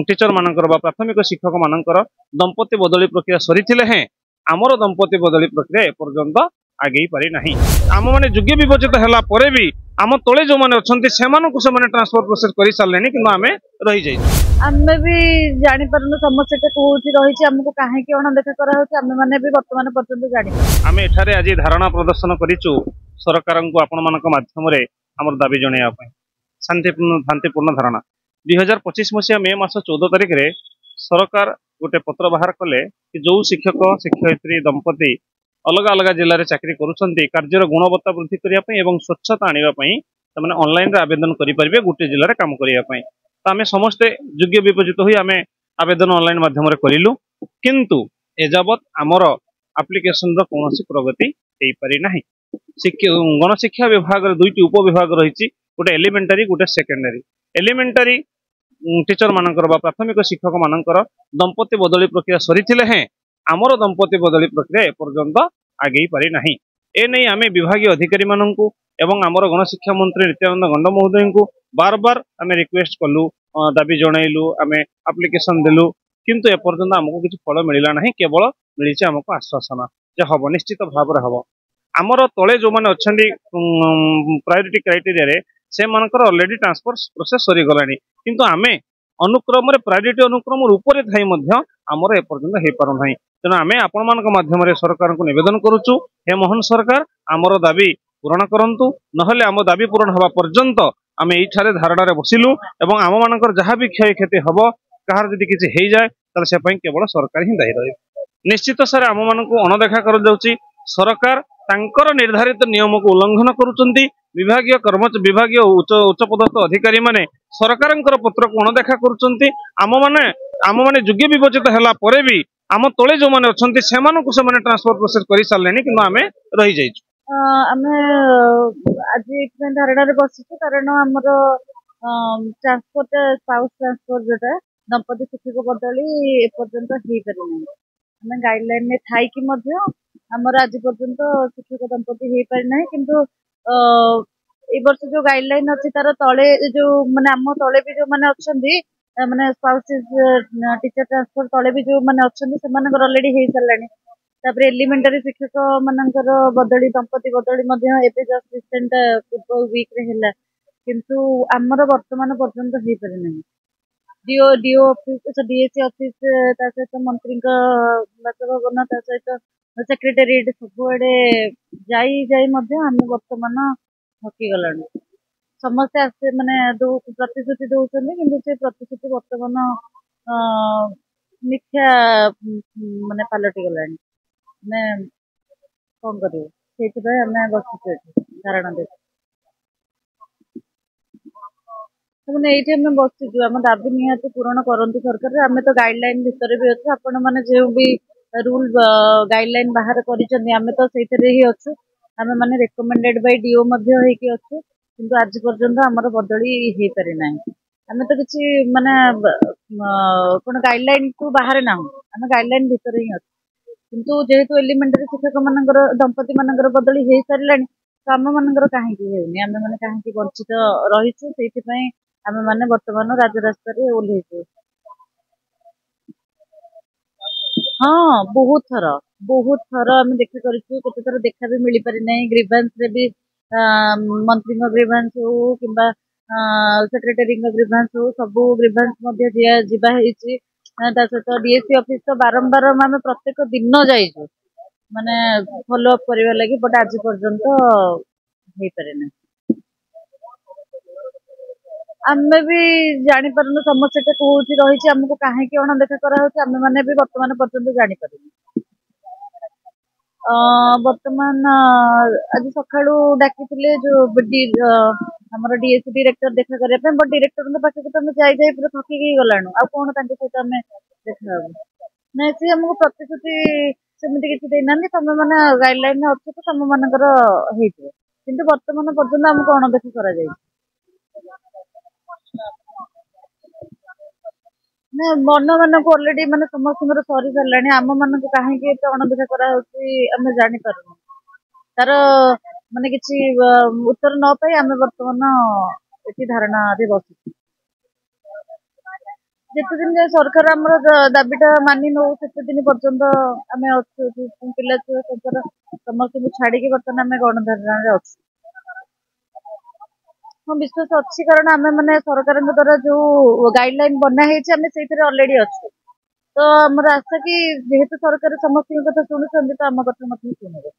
Teacher मानकर बा प्राथमिक शिक्षक मानकर दंपति बदली प्रक्रिया सरी हें आमर दंपति बदली प्रक्रिया एपर्यंत आगे पारि नाही। आम मैंने योग्य विभजित है भी आम तले जो मैंने अच्छा से ट्रांसफर प्रोसेस कर सारे कि आम रही जाइए आमे भी जानी पारनु समस्या कोठी रही हमको काहे कि अणदेखा करा होची आमे माने भी वर्तमान पर्यंत जानी आम एठारे आज धारणा प्रदर्शन करिचु सरकार को आपण मानक माध्यम रे हमर दाबी जणैया पय शांतिपूर्ण धारणा 2025 मसीहा मे मास 14 तारिख रे सरकार गोटे पत्र बाहर कले कि जो शिक्षक शिक्षयित्री दंपति अलग अलग जिले में चाकरी करुछंती कार्यर गुणवत्ता वृद्धि करिया पय एवं स्वच्छता आनिबा पय तमने ऑनलाइन रे आवेदन करि परिबे गोटे जिले में काम करिया पय तो आमे समस्त योग्य विभजित होई आमे आवेदन ऑनलाइन माध्यम रे करिलु किंतु एजावत आमर एप्लिकेशन रो कोनोसी प्रगति हेई पारि नाही। गणशिक्षा विभाग दुईटी उप विभाग रही गोटे एलिमेंटारी गोटे सेकेंडरी एलिमेंटारी टीचर मानकर बा प्राथमिक शिक्षक मानकर दंपति बदली प्रक्रिया सरी हें आमर दंपति बदली प्रक्रिया एपर्यंत आगे पारि नाही। ए नहीं आमे विभागीय अधिकारी माननकु एवं आमर गणशिक्षा मंत्री नित्यानंद गंड महोदय को बार बार आमे रिक्वेस्ट कलु दाबी जणाइलु आमे एप्लिकेशन देलु किंतु एपर्यंत आमको किसी फल मिलला नहीं केवल मिली आमको आश्वासन जे हम निश्चित भाव हम आमर तले जो मैंने अच्छा प्रायोरिटी क्राइटेरिया रे से मानकर ऑलरेडी ट्रांसफर प्रोसेस सरी गलानी किंतु आमे अनुक्रम प्रायोरिटी अनुक्रम रूप से थाई आमर एपर्यंत हो पार ना तेणु आमे आपण मान माध्यम सरकार को निवेदन करुचु हे मोहन सरकार आमर दाबी पूरण करंतु नहले आम दाबी पूरण हवा पर्यंत आमे एठारे धारणा रे बसिलु एवं आम मानकर जहाँ भी क्षय क्षति हब कहार जदि किछि हेई जाय ताले से पई केवल सरकार ही दायी रहे निश्चित सर आम मानकु अणदेखा कर जाउची सरकार तांकर निर्धारित नियम को उल्लंघन करुचंती विभागीय विभागीय उच्च पदस्थ अधिकारी माने सरकारंकर पत्र को अणदेखा करुचंती आम माने योग्य विभजित है भी आम तले जो मैंने अच्छा से ट्रांसफर प्रोसेस कर सारे कि आम रही जाइए आमे आज धारणा रे बसिଛୁ कारण हमर ट्रांसपोर्ट स्पाउस ट्रांसफर जोटा दंपति शिक्षक बदली एपर्यंत हो पारि नहीं आमे गाइडलाइन में थाई कि मध्य हमर आज पर्यंत शिक्षक दंपति हो पारि नहीं किंतु ए वर्ष जो गाइडलाइन अछि तार तळे जो माने आम तळे भी जो माने अछंती माने स्पाउसेस टीचर ट्रांसफर तळे भी जो माने अछंती से मानकर ऑलरेडी हो सारानी तापर एलिमेंटरी शिक्षक मानकर बदली दंपति बदली मध्य एबे जस्ट रिसेंट पूर्व वीक रे हैला किंतु आमर वर्तमान पर्यंत हो पारि नहीं डीओ ऑफिस डीएससी ऑफिस ता सहित मंत्री बासभवन ता सहित सेक्रेटेरिएट सबुआड़े जाई जाई मध्य आम वर्तमान थकी गलानी समस्ते आसे माने प्रतिश्रुति दौरान किंतु से प्रतिश्रुति वर्तमान मिथ्या माने पलटि गलानी मैं कौन करियो से आम बस धारणा दे मैंने ये बसचु आम दाबी निहत पूरण करंतु सरकार आम तो गाइडलाइन भितर भी अच्छे आपण मैंने जो भी रूल गाइडलाइन बाहर करें तो से ही अच्छु आम मैंने रेकमेंडेड बाय डीओ अच्छु किंतु आज पर्यंत आमर बदली हो पारि ना आम तो किसी माने कौन गाइडलाइन को बाहर ना आम गाइडलाइन भितर ही अच्छे किंतु जेहेतु एलिमेंटरी शिक्षक मानकर दंपति मानकर बदली हो सारे तो आम मानकर कहीं होनी आम मैंने कहीं वंचित रहीचु से आम मैंने वर्तमान राजरास्ता ओह्लैचु हाँ बहुत थर आम देखा करें केते थर देखा भी मिल पारि नहीं ग्रीवेंस रे भी मंत्री ग्रीवेंस हो कि सेक्रेटरी ग्रीवेंस हो सब ग्रीवेंस सहित डीएससी ऑफिस तो बारंबार आम प्रत्येक दिन जाइए माने फॉलो अप करने लगी बट आज पर्यंत हो पारि ना आमे भी जानी पारनु समस्या कोठी रही हमको काहे कि अणदेखा करा होची आमे माने भी वर्तमान पर्यंत जानी पारनु वर्तमान आज सकाळू डाकिथिले जो हमर डीएससी डायरेक्टर देखा करया पे बट डायरेक्टर पाखे तो हमें जाई पूरा थकी गई गलानु आ कोन तांके सहित हमें देखा नै से हमको प्रतिश्रुति सेमिति किछि देना तमे माने गाइडलाइन अच्छे तो तम मानकर हेइतो किंतु वर्तमान पर्यंत हमको अणदेखा करा जाई ना मन मन को ऑलरेडी माने समस्त सरी सारे आम मान को कहीं अणदेखा करें जानी पारु तार माने किसी उत्तर न पाई आम वर्तमान ये धारणा बस ଯେତେ ଦିନ ଯାଏ ସରକାର ଆମର ଦାବିଟା ମାନି ନଉ ସେତେ ଦିନ ପର୍ଯ୍ୟନ୍ତ ଆମେ ଅଛୁ ପିଲା ଛୁଆ ସଂସାର ସମସ୍ତଙ୍କୁ ଛାଡିକି ବର୍ତ୍ତମାନ ଆମେ ଗଣଧାରଣାରେ ଅଛୁ। ହଁ ବିଶ୍ୱାସ ଅଛି କାରଣ ଆମେ ମାନେ ସରକାରଙ୍କ ଦ୍ଵାରା ଯୋଉ ଗାଇଡଲାଇନ ବନା ହେଇଛି ଆମେ ସେଇଥିରେ ଅଲରେଡି ଅଛୁ। ତ ଆମର ଆଶା କି ଯେହେତୁ ସରକାର ସମସ୍ତଙ୍କ କଥା ଶୁଣୁଛନ୍ତି ତ ଆମ କଥା ମଧ୍ୟ ଶୁଣିବେ।